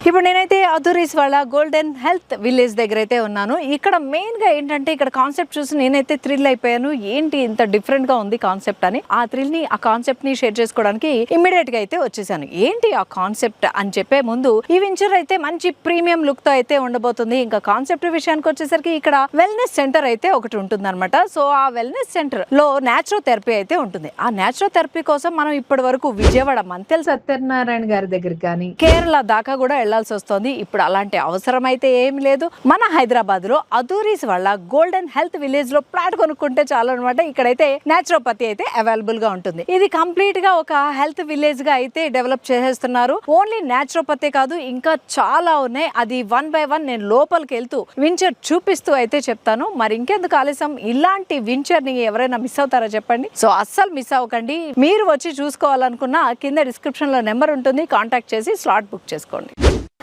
ఇప్పుడు నేనైతే అధురీస్ వాళ్ళ గోల్డెన్ హెల్త్ విలేజ్ దగ్గర అయితే ఉన్నాను. ఇక్కడ మెయిన్గా ఏంటంటే ఇక్కడ కాన్సెప్ట్ చూసి నేనైతే థ్రిల్ అయిపోయాను. ఏంటి ఇంత డిఫరెంట్గా ఉంది కాన్సెప్ట్ అని. ఆ థ్రిల్ని ఆ కాన్సెప్ట్ని షేర్ చేసుకోవడానికి ఇమ్మీడియట్గా అయితే వచ్చేసాను. ఏంటి ఆ కాన్సెప్ట్ అని చెప్పే ముందు ఈ వెంచర్ అయితే మంచి ప్రీమియం లుక్తో అయితే ఉండబోతుంది. ఇంకా కాన్సెప్ట్ విషయానికి వచ్చేసరికి ఇక్కడ వెల్నెస్ సెంటర్ అయితే ఒకటి ఉంటుంది అనమాట. సో ఆ వెల్నెస్ సెంటర్ లో న్యాచురోథెరపీ అయితే ఉంటుంది. ఆ న్యాచురోథెరపీ కోసం మనం ఇప్పటి వరకు విజయవాడ మంతెల సత్యనారాయణ గారి దగ్గరికి కానీ కేరళ దాకా కూడా వెళ్లాల్సి వస్తుంది. ఇప్పుడు అలాంటి అవసరం అయితే ఏమి లేదు. మన హైదరాబాద్ లో అధురీస్ వాళ్ళ గోల్డెన్ హెల్త్ విలేజ్ లో ప్లాట్ కొనుక్కుంటే చాలు అనమాట. ఇక్కడైతే న్యాచురోపతి అయితే అవైలబుల్ గా ఉంటుంది. ఇది కంప్లీట్ గా ఒక హెల్త్ విలేజ్ గా అయితే డెవలప్ చేసేస్తున్నారు. ఓన్లీ న్యాచురోపతి కాదు, ఇంకా చాలా ఉన్నాయి. అది వన్ బై వన్ నేను లోపలికి వెళ్తూ వించర్ చూపిస్తూ అయితే చెప్తాను. మరి ఇంకెందుకు ఆలస్యం, ఇలాంటి వించర్ ని ఎవరైనా మిస్ అవుతారా చెప్పండి. సో అస్సలు మిస్ అవ్వకండి. మీరు వచ్చి చూసుకోవాలనుకున్న కింద డిస్క్రిప్షన్ లో నెంబర్ ఉంటుంది, కాంటాక్ట్ చేసి స్లాట్ బుక్ చేసుకోండి.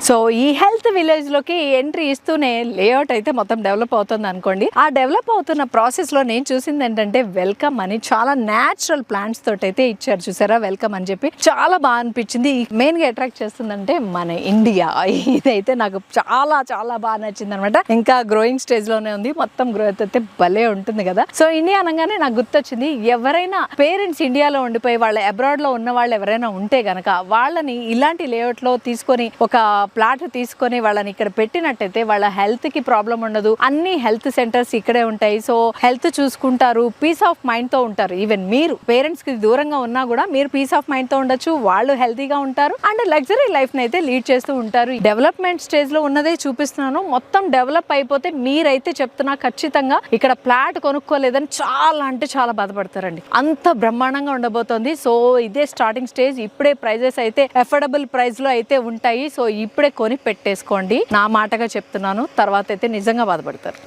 సో ఈ హెల్త్ విలేజ్ లోకి ఎంట్రీ ఇస్తూనే లేఅవుట్ అయితే మొత్తం డెవలప్ అవుతుంది అనుకోండి. ఆ డెవలప్ అవుతున్న ప్రాసెస్ లో నేను చూసింది ఏంటంటే వెల్కమ్ అని చాలా న్యాచురల్ ప్లాంట్స్ తోటి అయితే ఇచ్చారు. చూసారా, వెల్కమ్ అని చెప్పి చాలా బాగా అనిపించింది. మెయిన్ గా అట్రాక్ట్ చేస్తుందంటే మన ఇండియా. ఇదైతే నాకు చాలా చాలా బాగా నచ్చింది అనమాట. ఇంకా గ్రోయింగ్ స్టేజ్ లోనే ఉంది. మొత్తం గ్రోత్ అయితే భలే ఉంటుంది కదా. సో ఇండియా అనగానే నాకు గుర్తొచ్చింది, ఎవరైనా పేరెంట్స్ ఇండియాలో ఉండిపోయి వాళ్ళ అబ్రాడ్ లో ఉన్న వాళ్ళు ఎవరైనా ఉంటే గనక వాళ్ళని ఇలాంటి లేఅవుట్ లో తీసుకొని ఒక ప్లాట్ తీసుకొని వాళ్ళని ఇక్కడ పెట్టినట్టయితే వాళ్ళ హెల్త్ కి ప్రాబ్లం ఉండదు. అన్ని హెల్త్ సెంటర్స్ ఇక్కడే ఉంటాయి. సో హెల్త్ చూసుకుంటారు, పీస్ ఆఫ్ మైండ్ తో ఉంటారు. ఈవెన్ మీరు పేరెంట్స్ కి దూరంగా ఉన్నా కూడా మీరు పీస్ ఆఫ్ మైండ్ తో ఉండొచ్చు. వాళ్ళు హెల్తీగా ఉంటారు అండ్ లగ్జరీ లైఫ్ ని అయితే లీడ్ చేస్తూ ఉంటారు. డెవలప్మెంట్ స్టేజ్ లో ఉన్నదే చూపిస్తున్నాను. మొత్తం డెవలప్ అయిపోతే మీరైతే చెప్తున్నా ఖచ్చితంగా ఇక్కడ ప్లాట్ కొనుక్కోలేదని చాలా అంటే చాలా బాధపడతారండి. అంత బ్రహ్మాండంగా ఉండబోతోంది. సో ఇదే స్టార్టింగ్ స్టేజ్. ఇప్పుడే ప్రైజెస్ అయితే అఫోర్డబుల్ ప్రైస్ లో అయితే ఉంటాయి. సో ఇప్పుడే కొని పెట్టేసుకోండి, నా మాటగా చెప్తున్నాను. తర్వాత అయితే నిజంగా బాధపడతారు.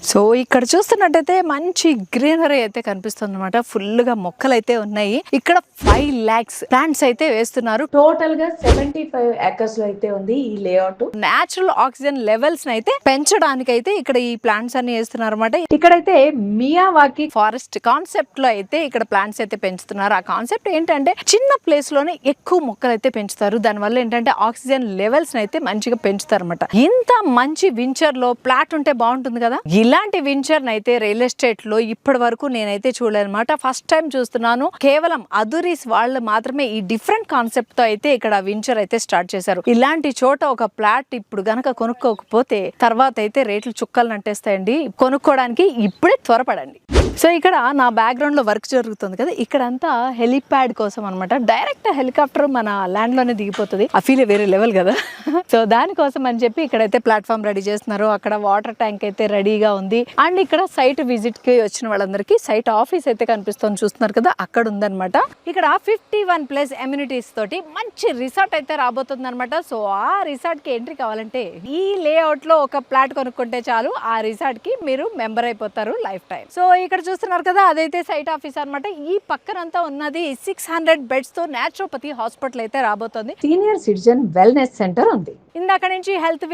సో ఇక్కడ చూస్తున్నట్టయితే మంచి గ్రీనరీ అయితే కనిపిస్తుంది అనమాట. ఫుల్ గా మొక్కలు అయితే ఉన్నాయి. ఇక్కడ 5 lakhs ప్లాంట్స్ అయితే వేస్తున్నారు. టోటల్ గా 75 acres లో అయితే ఉంది ఈ లేఅవుట్. నేచురల్ ఆక్సిజన్ లెవెల్స్ అయితే పెంచడానికి అయితే ఇక్కడ ఈ ప్లాంట్స్ అన్ని వేస్తున్నారు అనమాట. ఇక్కడైతే మియావాకి ఫారెస్ట్ కాన్సెప్ట్ లో అయితే ఇక్కడ ప్లాంట్స్ అయితే పెంచుతున్నారు. ఆ కాన్సెప్ట్ ఏంటంటే చిన్న ప్లేస్ లోనే ఎక్కువ మొక్కలు అయితే పెంచుతారు. దానివల్ల ఏంటంటే ఆక్సిజన్ లెవెల్స్ అయితే మంచిగా పెంచుతారు అనమాట. ఇంత మంచి వించర్ లో ప్లాట్ ఉంటే బాగుంటుంది కదా. ఇలాంటి వెంచర్ అయితే రియల్ ఎస్టేట్ లో ఇప్పటి వరకు నేనైతే చూడలేనమాట. ఫస్ట్ టైం చూస్తున్నాను. కేవలం అధురీస్ వాళ్ళు మాత్రమే ఈ డిఫరెంట్ కాన్సెప్ట్ తో అయితే ఇక్కడ వెంచర్ అయితే స్టార్ట్ చేశారు. ఇలాంటి చోట ఒక ప్లాట్ ఇప్పుడు గనక కొనుక్కోకపోతే తర్వాత అయితే రేట్లు చుక్కలు నట్టేస్తాయండి. కొనుక్కోవడానికి ఇప్పుడే త్వరపడండి. సో ఇక్కడ నా బ్యాక్గ్రౌండ్ లో వర్క్ జరుగుతుంది కదా, ఇక్కడంతా హెలిప్యాడ్ కోసం అనమాట. డైరెక్ట్ హెలికాప్టర్ మన ల్యాండ్ లోనే దిగిపోతుంది. ఆ ఫీల్ వేరే లెవెల్ కదా. సో దానికోసం అని చెప్పి ఇక్కడైతే ప్లాట్ఫామ్ రెడీ చేస్తున్నారు. అక్కడ వాటర్ ట్యాంక్ అయితే రెడీగా ఉంది. అండ్ ఇక్కడ సైట్ విజిట్ కి వచ్చిన వాళ్ళందరికీ సైట్ ఆఫీస్ అయితే కనిపిస్తుంది, చూస్తున్నారు కదా, అక్కడ ఉందన్నమాట. ఇక్కడ 51+ ఎమ్యూనిటీస్ తోటి మంచి రిసార్ట్ అయితే రాబోతుంది అనమాట. సో ఆ రిసార్ట్ కి ఎంట్రీ కావాలంటే ఈ లేఅవుట్ లో ఒక ప్లాట్ కొనుక్కుంటే చాలు, ఆ రిసార్ట్ కి మీరు మెంబర్ అయిపోతారు లైఫ్ టైం. సో ఇక్కడ చూస్తున్నారు కదా, అదైతే సైట్ ఆఫీస్ అనమాట. ఈ పక్కనంతా ఉన్నది 600 బెడ్స్ తో న్యాచురోపతి హాస్పిటల్ అయితే రాబోతుంది. సీనియర్ సిటిజన్ వెల్నెస్ సెంటర్ ఉంది. ఇందాక నుంచి హెల్త్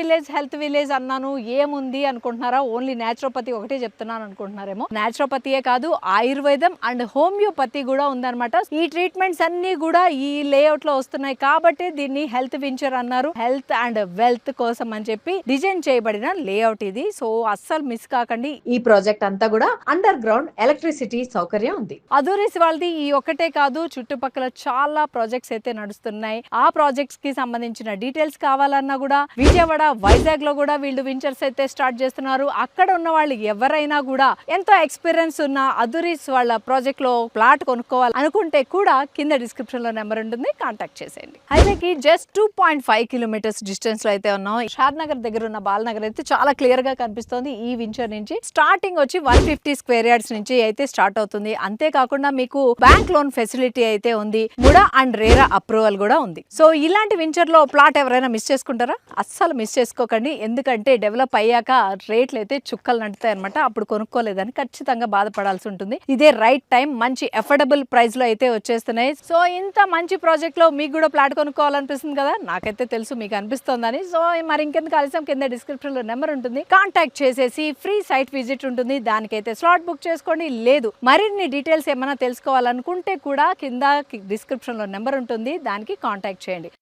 విలేజ్ అన్నాను, ఏముంది అనుకుంటున్నారా? ఓన్లీ న్యాచురోపతి ఒకటే చెప్తున్నాను అనుకుంటున్నారేమో. న్యాచురోపతియే కాదు, ఆయుర్వేదం అండ్ హోమియోపతి కూడా ఉందన్నమాట. ఈ ట్రీట్మెంట్స్ అన్ని కూడా ఈ లేఅవుట్ లో వస్తున్నాయి కాబట్టి దీన్ని హెల్త్ వెంచర్ అన్నారు. హెల్త్ అండ్ వెల్త్ కోసం అని చెప్పి డిజైన్ చేయబడిన లేఅవుట్ ఇది. సో అస్సలు మిస్ కాకండి. ఈ ప్రాజెక్ట్ అంతా కూడా అండర్ గ్రౌండ్ ఎలక్ట్రిసిటీ సౌకర్యం ఉంది. అధురీస్ వాళ్ళది ఈ ఒక్కటే కాదు, చుట్టుపక్కల చాలా ప్రాజెక్ట్స్ అయితే నడుస్తున్నాయి. ఆ ప్రాజెక్ట్స్ కి సంబంధించిన డీటెయిల్స్ కావాలన్నా కూడా విజయవాడ, వైజాగ్ లో కూడా వీళ్ళు వెంచర్స్ అయితే స్టార్ట్ చేస్తున్నారు. అక్కడ ఉన్న వాళ్ళు ఎవరైనా కూడా ఎంతో ఎక్స్పీరియన్స్ ఉన్న అధురీస్ వాళ్ళ ప్రాజెక్ట్ లో ప్లాట్ కొనుక్కోవాలి అనుకుంటే కూడా కింద డిస్క్రిప్షన్ లో నెంబర్ ఉంటుంది, కాంటాక్ట్ చేసేయండి. హైవేకి జస్ట్ 2.5 kilometers డిస్టెన్స్ లో అయితే ఉన్నాం. షాద్నగర్ దగ్గర ఉన్న బాలనగర్ అయితే చాలా క్లియర్ గా కనిపిస్తుంది. ఈ వెంచర్ నుంచి స్టార్టింగ్ వచ్చి 150 square yards నుంచి అయితే స్టార్ట్ అవుతుంది. అంతేకాకుండా మీకు బ్యాంక్ లోన్ ఫెసిలిటీ అయితే ఉంది. ముడా అండ్ రేరా అప్రూవల్ కూడా ఉంది. సో ఇలాంటి వెంచర్ లో ప్లాట్ ఎవరైనా మిస్ చేసుకుంటారా? అస్సలు మిస్ చేసుకోకండి. ఎందుకంటే డెవలప్ అయ్యాక రేట్లు అయితే చుక్కలు నడుతాయి అనమాట. అప్పుడు కొనుక్కోలేదని ఖచ్చితంగా బాధపడాల్సి ఉంటుంది. ఇదే రైట్ టైం. మంచి అఫోర్డబుల్ ప్రైస్ లో అయితే వచ్చేస్తున్నాయి. సో ఇంత మంచి ప్రాజెక్ట్ లో మీకు కూడా ప్లాట్ కొనుక్కోవాలనిపిస్తుంది కదా, నాకైతే తెలుసు మీకు అనిపిస్తోందని. సో మరి ఇంకెందుకు ఆలస్యం, కింద డిస్క్రిప్షన్ లో నెంబర్ ఉంటుంది, కాంటాక్ట్ చేసేసి ఫ్రీ సైట్ విజిట్ ఉంటుంది. దానికైతే స్లాట్ బుక్ చేసుకోండి. లేదు మరిన్ని డీటెయిల్స్ ఏమైనా తెలుసుకోవాలనుకుంటే కూడా కింద డిస్క్రిప్షన్ లో నెంబర్ ఉంటుంది, దానికి కాంటాక్ట్ చేయండి.